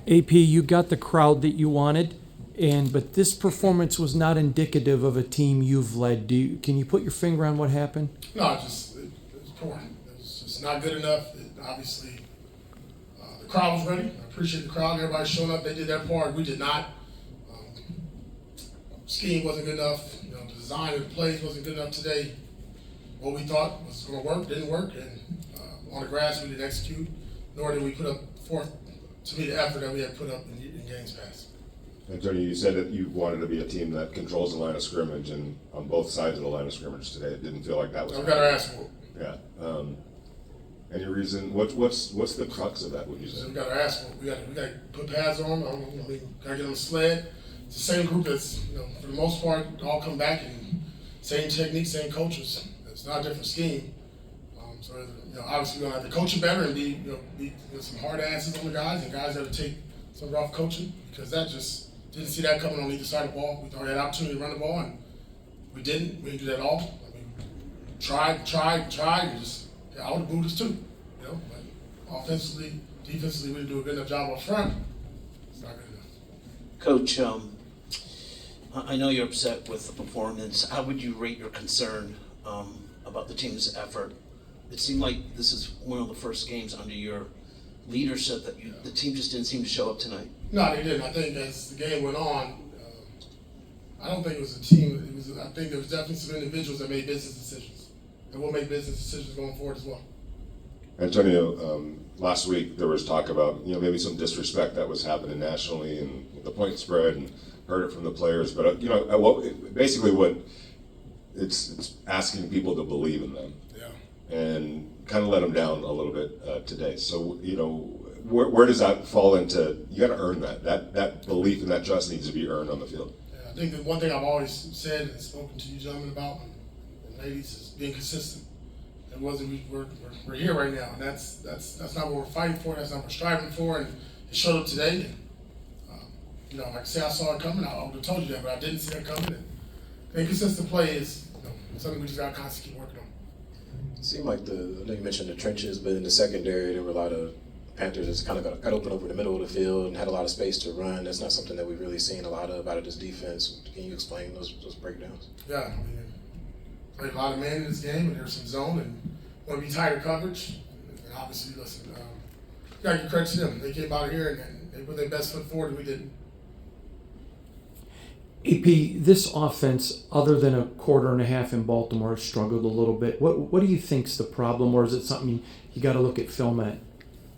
AP, you got the crowd that you wanted, but this performance was not indicative of a team you've led. Can you put your finger on what happened? No, it was poor. It was just not good enough. Obviously, the crowd was ready. I appreciate the crowd. Everybody showing up. They did their part. We did not. Scheme wasn't good enough. The design of the plays wasn't good enough today. What we thought was going to work didn't work, and on the grass we didn't execute. Nor did we put up forth to me the effort that we had put up in games past. And Tony, you said that you wanted to be a team that controls the line of scrimmage, and on both sides of the line of scrimmage today, it didn't feel like that was. I've got our ass whooped. Yeah. Any reason? What's the crux of that? Would you say? We got our ass whooped. We got to put pads on. Got to get on the sled. It's the same group that's, for the most part, all come back and same technique, same coaches. It's not a different scheme. So obviously we're gonna have to coach it better and be some hard asses on the guys and guys that will take some rough coaching, because that just didn't see that coming on either side of the ball. We thought we had an opportunity to run the ball and we didn't. We didn't do that at all. I mean, tried, and just I would have booed us too. But offensively, defensively, we didn't do a good enough job up front. It's not good enough. Coach, I know you're upset with the performance. How would you rate your concern about the team's effort? It seemed like this is one of the first games under your leadership that the team just didn't seem to show up tonight. No, they didn't. I think as the game went on, I don't think it was a team. I think there was definitely some individuals that made business decisions, and we'll make business decisions going forward as well. Antonio, last week there was talk about maybe some disrespect that was happening nationally and the point spread, and heard it from the players. But basically what it's asking people to believe in them. And kind of let them down a little bit today. So, where does that fall into? You got to earn that belief and that trust needs to be earned on the field. Yeah, I think the one thing I've always said and spoken to you gentlemen about, and ladies, is being consistent. It wasn't we're here right now, and that's not what we're fighting for. That's not what we're striving for, and it showed up today. And, like I say, I saw it coming. I would have told you that, but I didn't see it coming. And inconsistent play is something we just got to constantly keep working on. It seemed like I know you mentioned the trenches, but in the secondary there were a lot of Panthers that kind of got open over the middle of the field and had a lot of space to run. That's not something that we've really seen a lot of out of this defense. Can you explain those breakdowns? Yeah, played a lot of man in this game, and there's some zone and want to be tighter coverage. And obviously, listen, got to give credit to them. They came out here and they put their best foot forward, and we didn't. AP, this offense, other than a quarter and a half in Baltimore, struggled a little bit. What do you think's the problem, or is it something you got to look at film at?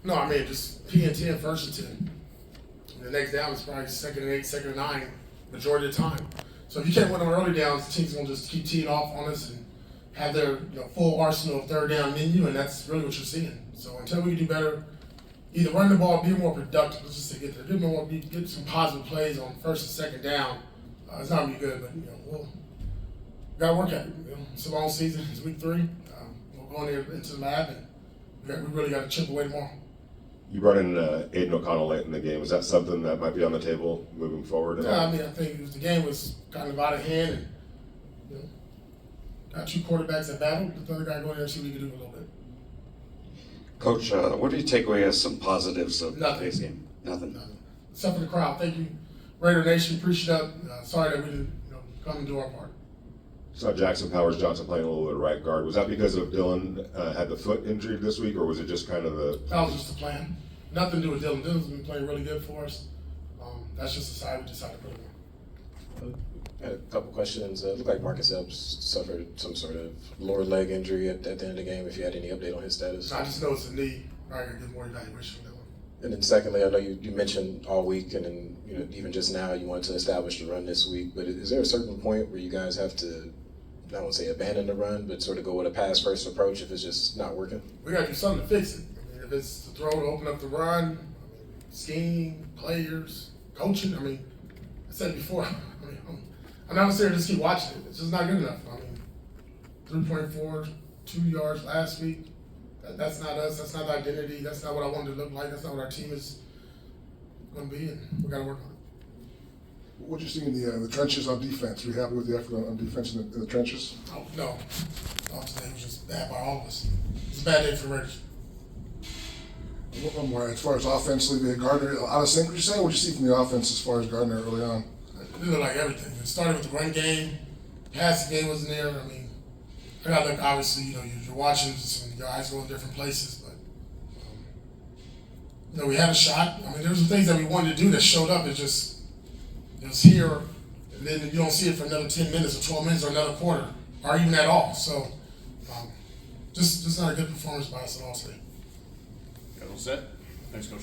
No, I mean just P and 10, first and 10. And the next down is probably second and 8, second and 9, majority of the time. So if you can't win on early downs, the team's gonna just keep teeing off on us and have their full arsenal of third down menu, and that's really what you're seeing. So until we do better, either run the ball, or be more productive. Let's just say get some positive plays on first and second down. It's not gonna be good, but we'll gotta work at it. It's a long season. It's week 3. We'll go in there into the lab, and we really got to chip away tomorrow. You brought in Aiden O'Connell late in the game. Is that something that might be on the table moving forward? Yeah, I mean, I think the game was kind of out of hand, and got 2 quarterbacks that battled. The other guy go in there and see what he can do a little bit. Coach, what do you take away as some positives of Nothing. today's game? Nothing. Except for the crowd. Thank you, Raider Nation. Appreciate that. Sorry that we didn't come and do our part. Saw Jackson Powers Johnson playing a little bit of right guard. Was that because of Dylan had the foot injury this week, or was it just kind of the? That was just the plan. Nothing to do with Dylan. Dylan's been playing really good for us. That's just the side we decided to put him on. I had a couple questions. It looked like Marcus Epps suffered some sort of lower leg injury at the end of the game. If you had any update on his status? I just know it's a knee. I gotta get more evaluation on that one. And then secondly, I know you mentioned all week, and then even just now you want to establish the run this week. But is there a certain point where you guys have to, I don't want to say abandon the run, but sort of go with a pass first approach if it's just not working? We gotta do something to fix it. I mean, if it's the throw to open up the run, scheme, players, coaching. I mean, I said it before. I'm not necessarily just keep watching it. It's just not good enough. I mean, 3.4, 2 yards last week. That's not us. That's not the identity. That's not what I wanted to look like. That's not what our team is going to be, and we got to work on it. What you see in the trenches on defense? Are you happy with the effort on defense in the trenches? Oh, no. Today was just bad by all of us. It's a bad day for the Raiders. One more, as far as offensively, we had Gardner out of sync. What you saying? What you see from the offense as far as Gardner early on? It looked like everything. It started with the run game, passing game wasn't there. I mean, I got like obviously, you're watching, so your eyes go in different places, but we had a shot. I mean, there were some things that we wanted to do that showed up. It was here, and then you don't see it for another 10 minutes or 12 minutes or another quarter, or even at all. So, just not a good performance by us at all today. Got all set? Thanks, Coach.